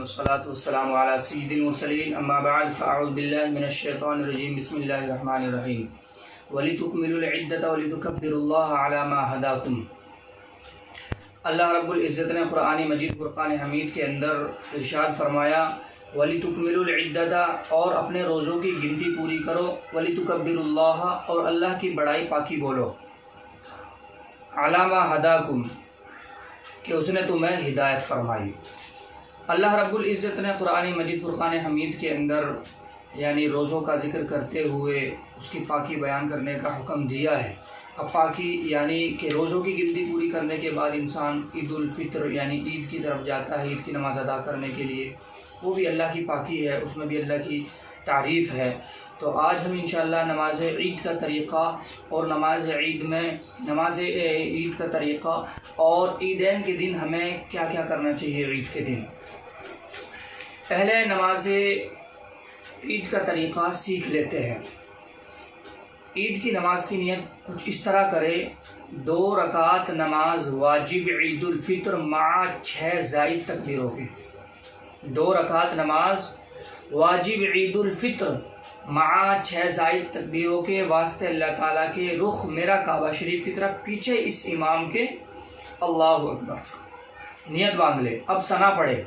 والصلاة والسلام على سید المرسلین اما بعد فاعوذ باللہ من الشیطان الرجیم بسم اللہ الرحمن الرحیم وَلِتُكْمِلُوا الْعِدَّةَ وَلِتُكَبِّرُوا اللَّهَ عَلَى مَا هَدَاكُمْ۔ اللہ رب العزت نے قرآن مجید فرقان حمید کے اندر ارشاد فرمایا وَلِتُكْمِلُوا الْعِدَّةَ، اور اپنے روزوں کی گنتی پوری کرو، وَلِتُكَبِّرُوا اللَّهَ، اور اللہ کی بڑائی پاکی بولو، عَلَى مَا هَدَاكُمْ، کہ اس نے تمہیں ہدایت فرمائی۔ اللہ رب العزت نے قرآن مجید فرقان حمید کے اندر یعنی روزوں کا ذکر کرتے ہوئے اس کی پاکی بیان کرنے کا حکم دیا ہے۔ اب پاکی یعنی کہ روزوں کی گنتی پوری کرنے کے بعد انسان عید الفطر یعنی عید کی طرف جاتا ہے، عید کی نماز ادا کرنے کے لیے، وہ بھی اللہ کی پاکی ہے، اس میں بھی اللہ کی تعریف ہے۔ تو آج ہم انشاءاللہ نماز عید کا طریقہ اور نماز عید کا طریقہ اور عیدین کے دن ہمیں کیا کیا کرنا چاہیے عید کے دن۔ پہلے نماز عید کا طریقہ سیکھ لیتے ہیں۔ عید کی نماز کی نیت کچھ اس طرح کرے، 2 رکعت نماز واجب عید الفطر مع 6 زائد تکبیروں کے، 2 رکعت نماز واجب عید الفطر مع 6 زائد تکبیروں کے واسطے اللہ تعالیٰ کے رخ میرا کعبہ شریف کی طرف، پیچھے اس امام کے اللہ اکبر، نیت باندھ لے۔ اب ثنا پڑھے،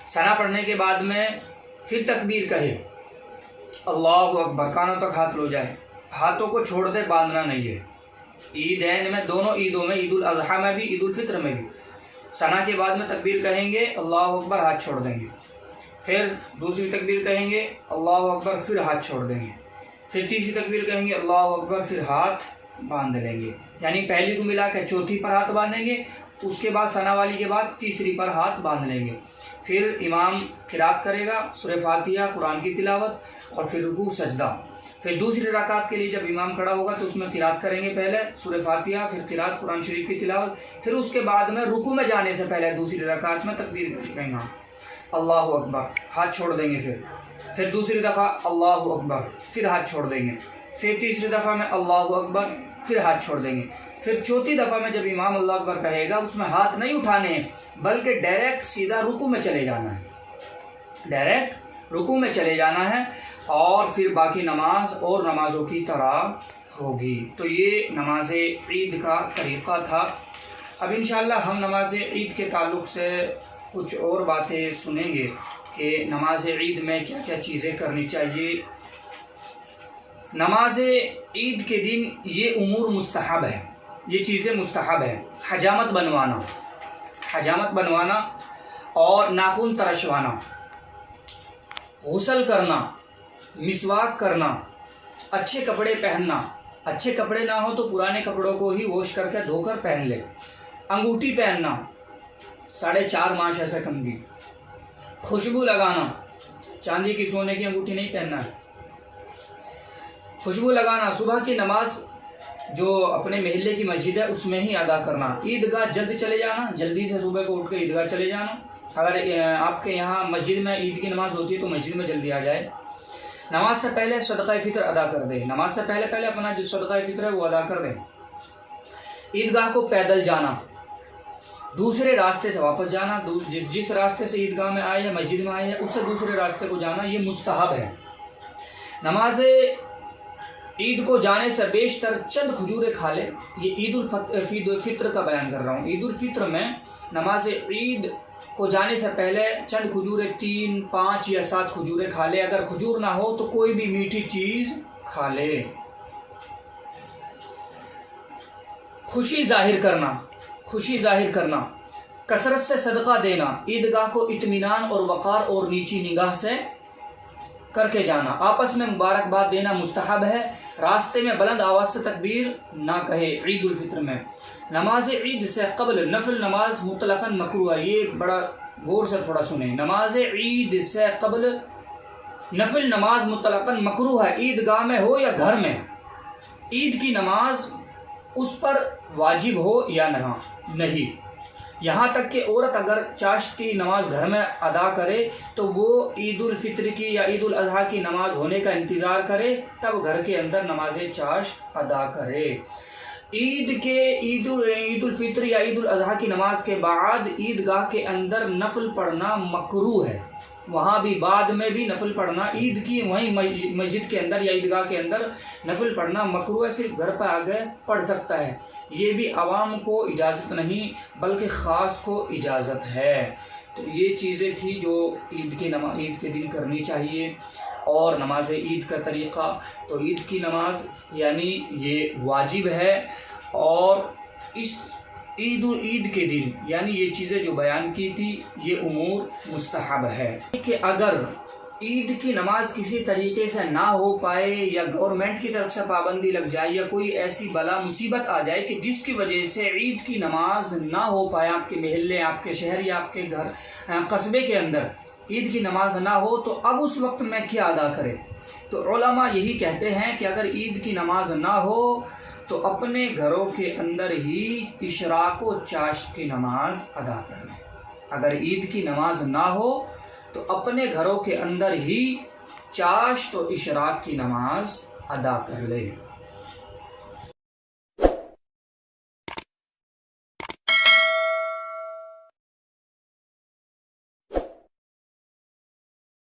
ثنا پڑھنے کے بعد میں پھر تکبیر کہے، اللہ اکبر، کانوں تک ہاتھ لو جائے، ہاتھوں کو چھوڑ دے، باندھنا نہیں ہے۔ عیدین میں، دونوں عیدوں میں، عید الاضحیٰ میں بھی عید الفطر میں بھی، ثنا کے بعد میں تکبیر کہیں گے، اللہ اکبر، ہاتھ چھوڑ دیں گے، پھر دوسری تکبیر کہیں گے، اللہ اکبر، پھر ہاتھ چھوڑ دیں گے، پھر تیسری تکبیر کہیں گے، اللہ اکبر، پھر ہاتھ باندھ لیں گے، یعنی پہلی کو ملا کے چوتھی پر ہاتھ باندھیں گے، اس کے بعد ثنا والی کے بعد تیسری پر ہاتھ باندھ لیں گے۔ پھر امام قرات کرے گا، سورہ فاتحہ، قرآن کی تلاوت، اور پھر رکوع سجدہ۔ پھر دوسری رکعت کے لیے جب امام کھڑا ہوگا تو اس میں قرات کریں گے، پہلے سورہ فاتحہ، پھر قرات قرآن شریف کی تلاوت، پھر اس کے بعد میں رکوع میں جانے سے پہلے دوسری رکعت میں تکبیر کہیں گا، اللہ اکبر، ہاتھ چھوڑ دیں گے، پھر دوسری دفعہ اللہ اکبر، پھر ہاتھ چھوڑ دیں گے، پھر تیسری دفعہ میں اللہ اکبر، پھر ہاتھ چھوڑ دیں گے، پھر چوتھی دفعہ میں جب امام اللہ اکبر کہے گا اس میں ہاتھ نہیں اٹھانے ہیں، بلکہ ڈائریکٹ سیدھا رکوع میں چلے جانا ہے، ڈائریکٹ رکوع میں چلے جانا ہے، اور پھر باقی نماز اور نمازوں کی طرح ہوگی۔ تو یہ نماز عید کا طریقہ تھا۔ اب انشاءاللہ ہم نماز عید کے تعلق سے کچھ اور باتیں سنیں گے کہ نماز عید میں کیا کیا چیزیں کرنی چاہیے۔ نماز عید کے دن یہ امور مستحب ہے، یہ چیزیں مستحب ہیں، حجامت بنوانا اور ناخن ترشوانا، غسل کرنا، مسواک کرنا، اچھے کپڑے پہننا، اچھے کپڑے نہ ہو تو پرانے کپڑوں کو ہی واش کر کے دھو کر پہن لے، انگوٹھی پہننا 4.5 ماش ایسے کم کی، خوشبو لگانا، چاندی کی سونے کی انگوٹھی نہیں پہننا ہے، خوشبو لگانا، صبح کی نماز جو اپنے محلے کی مسجد ہے اس میں ہی ادا کرنا، عیدگاہ جلد چلے جانا، جلدی سے صبح کو اٹھ کے عیدگاہ چلے جانا، اگر آپ کے یہاں مسجد میں عید کی نماز ہوتی ہے تو مسجد میں جلدی آ جائے، نماز سے پہلے صدقہ فطر ادا کر دیں، نماز سے پہلے اپنا جو صدقہ فطر ہے وہ ادا کر دیں، عیدگاہ کو پیدل جانا، دوسرے راستے سے واپس جانا، جس راستے سے عیدگاہ میں آئے یا مسجد میں آئے اس سے دوسرے راستے کو جانا، یہ مستحب ہے۔ نماز عید کو جانے سے بیشتر چند کھجوریں کھا لے، یہ عید الفطر کا بیان کر رہا ہوں۔ عید الفطر میں نماز عید کو جانے سے پہلے چند کھجوریں، 3، 5 یا 7 کھجوریں کھا لے، اگر کھجور نہ ہو تو کوئی بھی میٹھی چیز کھا لے۔ خوشی ظاہر کرنا، کثرت سے صدقہ دینا، عیدگاہ کو اطمینان اور وقار اور نیچی نگاہ سے کر کے جانا، آپس میں مبارکباد دینا مستحب ہے، راستے میں بلند آواز سے تکبیر نہ کہے۔ عید الفطر میں نماز عید سے قبل نفل نماز مطلقاً مکروہ ہے، یہ بڑا غور سے تھوڑا سنیں، نماز عید سے قبل نفل نماز مطلقاً مکروہ ہے، عیدگاہ میں ہو یا گھر میں، عید کی نماز اس پر واجب ہو یا نہیں، یہاں تک کہ عورت اگر چاشت کی نماز گھر میں ادا کرے تو وہ عید الفطر کی یا عید الاضحیٰ کی نماز ہونے کا انتظار کرے، تب گھر کے اندر نماز چاشت ادا کرے۔ عید الفطر یا عید الاضحیٰ کی نماز کے بعد عیدگاہ کے اندر نفل پڑھنا مکروہ ہے، وہاں بھی بعد میں بھی نفل پڑھنا، عید کی وہیں مسجد کے اندر یا عیدگاہ کے اندر نفل پڑھنا مکروہ ہے، صرف گھر پہ آ گئے پڑھ سکتا ہے، یہ بھی عوام کو اجازت نہیں بلکہ خاص کو اجازت ہے۔ تو یہ چیزیں تھی جو عید کے دن کرنی چاہیے۔ اور نماز عید کا طریقہ، تو عید کی نماز یعنی یہ واجب ہے، اور اس عید کے دن یعنی یہ چیزیں جو بیان کی تھی یہ امور مستحب ہے کہ اگر عید کی نماز کسی طریقے سے نہ ہو پائے یا گورنمنٹ کی طرف سے پابندی لگ جائے یا کوئی ایسی بلا مصیبت آ جائے کہ جس کی وجہ سے عید کی نماز نہ ہو پائے، آپ کے محلے، آپ کے شہر یا آپ کے گھر قصبے کے اندر عید کی نماز نہ ہو، تو اب اس وقت میں کیا ادا کرے؟ تو علماء یہی کہتے ہیں کہ اگر عید کی نماز نہ ہو تو اپنے گھروں کے اندر ہی اشراق و چاشت کی نماز ادا کر لیں۔ اگر عید کی نماز نہ ہو تو اپنے گھروں کے اندر ہی چاشت و اشراق کی نماز ادا کر لیں۔